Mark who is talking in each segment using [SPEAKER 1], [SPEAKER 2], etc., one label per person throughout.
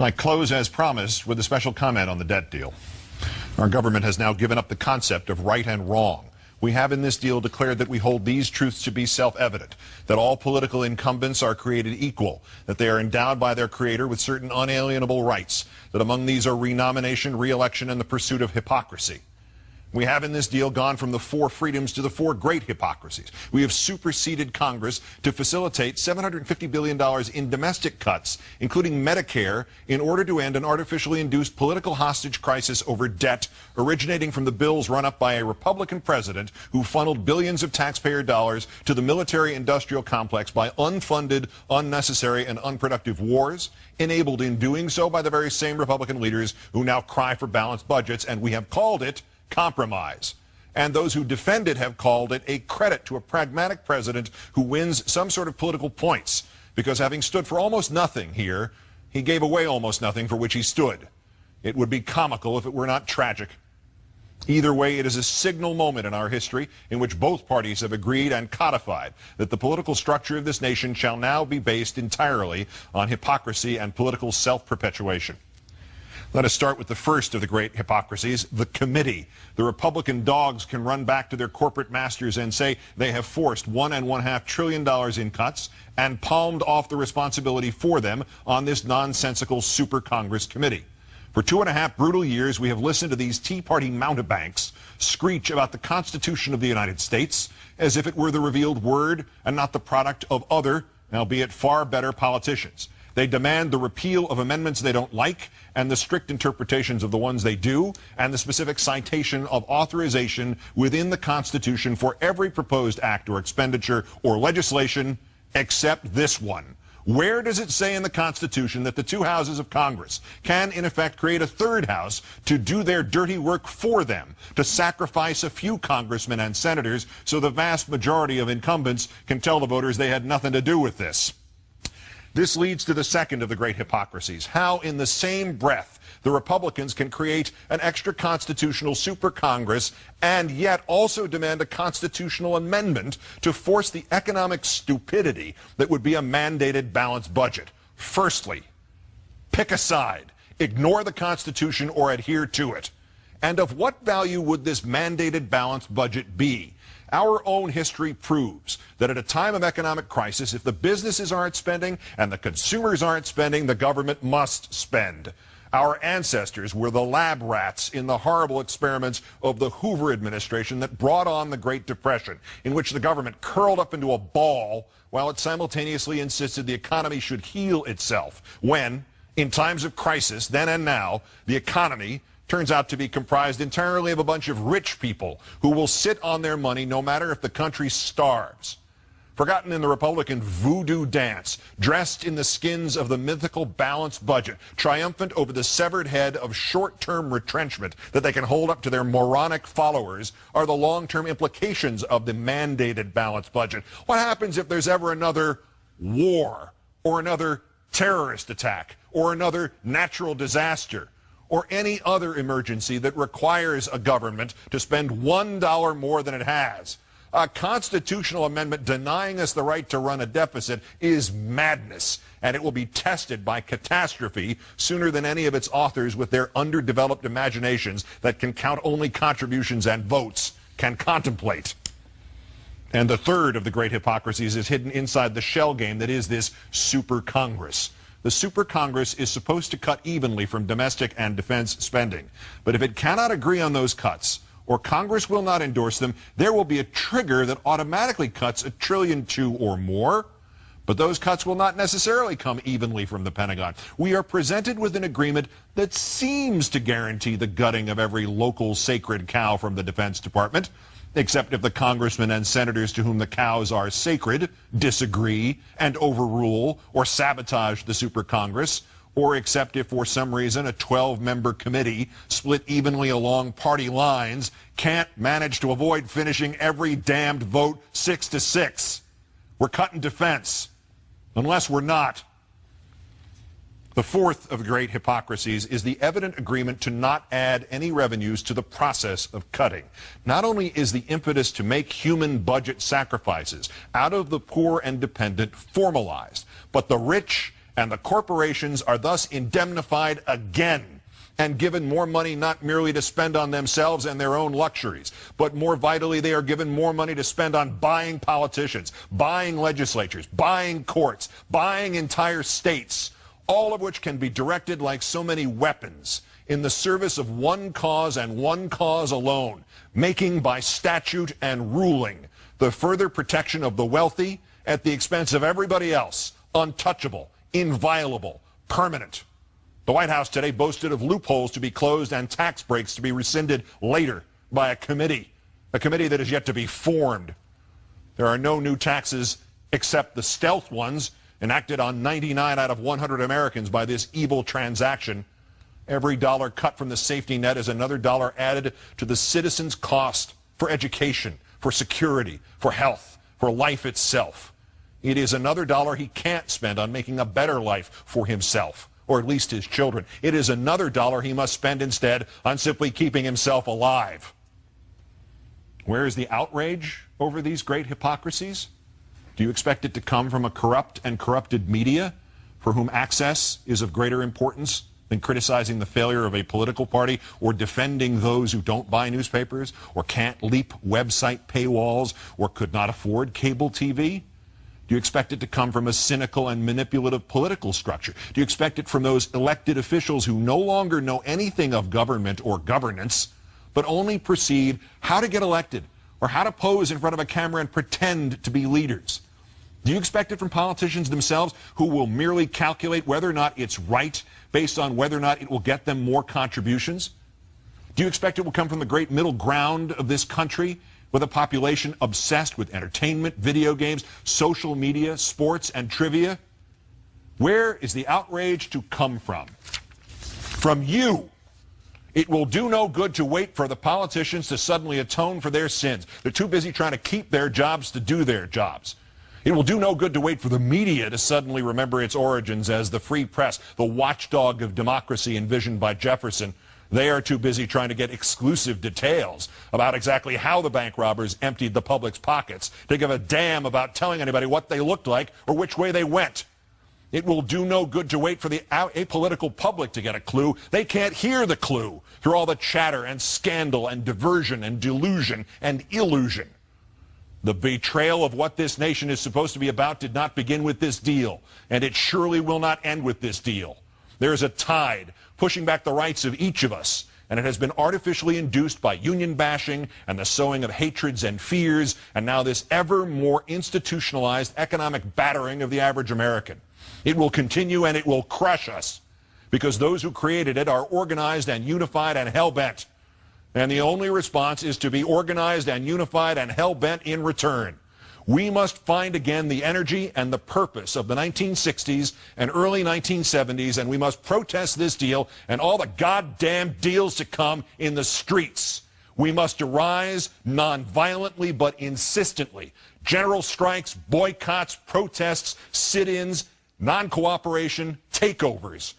[SPEAKER 1] I close, as promised, with a special comment on the debt deal. Our government has now given up the concept of right and wrong. We have in this deal declared that we hold these truths to be self-evident, that all political incumbents are created equal, that they are endowed by their creator with certain unalienable rights, that among these are renomination, re-election, and the pursuit of hypocrisy. We have in this deal gone from the 4 freedoms to the 4 great hypocrisies. We have superseded Congress to facilitate $750 billion in domestic cuts, including Medicare, in order to end an artificially induced political hostage crisis over debt originating from the bills run up by a Republican president who funneled billions of taxpayer dollars to the military-industrial complex by unfunded, unnecessary, and unproductive wars, enabled in doing so by the very same Republican leaders who now cry for balanced budgets, and we have called it compromise. And those who defend it have called it a credit to a pragmatic president who wins some sort of political points, because having stood for almost nothing here, he gave away almost nothing for which he stood. It would be comical if it were not tragic. Either way, it is a signal moment in our history in which both parties have agreed and codified that the political structure of this nation shall now be based entirely on hypocrisy and political self-perpetuation. Let us start with the first of the great hypocrisies, the committee. The Republican dogs can run back to their corporate masters and say they have forced $1.5 trillion in cuts and palmed off the responsibility for them on this nonsensical super Congress committee. For 2.5 brutal years, we have listened to these Tea Party mountebanks screech about the Constitution of the United States as if it were the revealed word and not the product of other, albeit far better, politicians. They demand the repeal of amendments they don't like and the strict interpretations of the ones they do, and the specific citation of authorization within the Constitution for every proposed act or expenditure or legislation except this one. Where does it say in the Constitution that the 2 houses of Congress can, in effect, create a third house to do their dirty work for them, to sacrifice a few congressmen and senators so the vast majority of incumbents can tell the voters they had nothing to do with this? This leads to the second of the great hypocrisies, how in the same breath the Republicans can create an extra constitutional super Congress and yet also demand a constitutional amendment to force the economic stupidity that would be a mandated balanced budget. Firstly, pick a side, ignore the Constitution or adhere to it. And of what value would this mandated balanced budget be? Our own history proves that at a time of economic crisis, if the businesses aren't spending and the consumers aren't spending, the government must spend. Our ancestors were the lab rats in the horrible experiments of the Hoover administration that brought on the Great Depression, in which the government curled up into a ball while it simultaneously insisted the economy should heal itself, when, in times of crisis, then and now, the economy turns out to be comprised entirely of a bunch of rich people who will sit on their money no matter if the country starves. Forgotten in the Republican voodoo dance, dressed in the skins of the mythical balanced budget, triumphant over the severed head of short-term retrenchment that they can hold up to their moronic followers, are the long-term implications of the mandated balanced budget. What happens if there's ever another war, or another terrorist attack, or another natural disaster, or any other emergency that requires a government to spend $1 more than it has? A constitutional amendment denying us the right to run a deficit is madness, and it will be tested by catastrophe sooner than any of its authors with their underdeveloped imaginations that can count only contributions and votes can contemplate. And the third of the great hypocrisies is hidden inside the shell game that is this super Congress. The super Congress is supposed to cut evenly from domestic and defense spending. But if it cannot agree on those cuts, or Congress will not endorse them, there will be a trigger that automatically cuts $1.2 trillion or more. But those cuts will not necessarily come evenly from the Pentagon. We are presented with an agreement that seems to guarantee the gutting of every local sacred cow from the Defense Department, except if the congressmen and senators to whom the cows are sacred disagree and overrule or sabotage the super Congress, or except if for some reason a 12-member committee split evenly along party lines can't manage to avoid finishing every damned vote 6-6. We're cutting defense, unless we're not. The fourth of the great hypocrisies is the evident agreement to not add any revenues to the process of cutting. Not only is the impetus to make human budget sacrifices out of the poor and dependent formalized, but the rich and the corporations are thus indemnified again and given more money not merely to spend on themselves and their own luxuries, but more vitally, they are given more money to spend on buying politicians, buying legislatures, buying courts, buying entire states, all of which can be directed like so many weapons in the service of one cause and one cause alone, making by statute and ruling the further protection of the wealthy at the expense of everybody else, untouchable, inviolable, permanent. The White House today boasted of loopholes to be closed and tax breaks to be rescinded later by a committee that is yet to be formed. There are no new taxes except the stealth ones enacted on 99 out of 100 Americans by this evil transaction. Every dollar cut from the safety net is another dollar added to the citizen's cost for education, for security, for health, for life itself. It is another dollar he can't spend on making a better life for himself, or at least his children. It is another dollar he must spend instead on simply keeping himself alive. Where is the outrage over these great hypocrisies? Do you expect it to come from a corrupt and corrupted media for whom access is of greater importance than criticizing the failure of a political party or defending those who don't buy newspapers or can't leap website paywalls or could not afford cable TV? Do you expect it to come from a cynical and manipulative political structure? Do you expect it from those elected officials who no longer know anything of government or governance, but only perceive how to get elected or how to pose in front of a camera and pretend to be leaders? Do you expect it from politicians themselves who will merely calculate whether or not it's right based on whether or not it will get them more contributions? Do you expect it will come from the great middle ground of this country, with a population obsessed with entertainment, video games, social media, sports, and trivia? Where is the outrage to come from? From you. It will do no good to wait for the politicians to suddenly atone for their sins. They're too busy trying to keep their jobs to do their jobs. It will do no good to wait for the media to suddenly remember its origins as the free press, the watchdog of democracy envisioned by Jefferson. They are too busy trying to get exclusive details about exactly how the bank robbers emptied the public's pockets to give a damn about telling anybody what they looked like or which way they went. It will do no good to wait for the apolitical public to get a clue. They can't hear the clue through all the chatter and scandal and diversion and delusion and illusion. The betrayal of what this nation is supposed to be about did not begin with this deal, and it surely will not end with this deal. There is a tide pushing back the rights of each of us, and it has been artificially induced by union bashing and the sowing of hatreds and fears, and now this ever more institutionalized economic battering of the average American. It will continue, and it will crush us, because those who created it are organized and unified and hell-bent. And the only response is to be organized and unified and hell-bent in return. We must find again the energy and the purpose of the 1960s and early 1970s, and we must protest this deal and all the goddamn deals to come in the streets. We must arise non-violently but insistently. General strikes, boycotts, protests, sit-ins, non-cooperation, takeovers.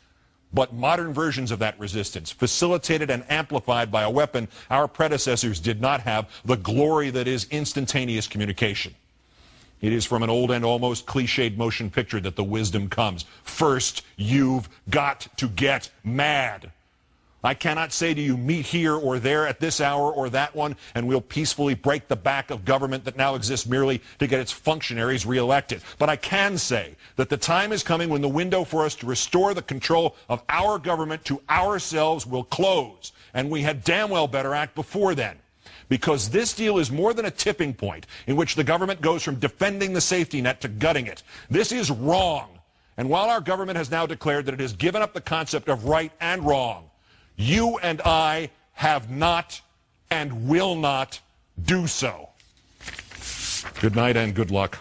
[SPEAKER 1] But modern versions of that resistance, facilitated and amplified by a weapon our predecessors did not have, the glory that is instantaneous communication. It is from an old and almost cliched motion picture that the wisdom comes. First, you've got to get mad. I cannot say to you, meet here or there at this hour or that one, and we'll peacefully break the back of government that now exists merely to get its functionaries reelected. But I can say that the time is coming when the window for us to restore the control of our government to ourselves will close, and we had damn well better act before then. Because this deal is more than a tipping point in which the government goes from defending the safety net to gutting it. This is wrong. And while our government has now declared that it has given up the concept of right and wrong, you and I have not and will not do so. Good night and good luck.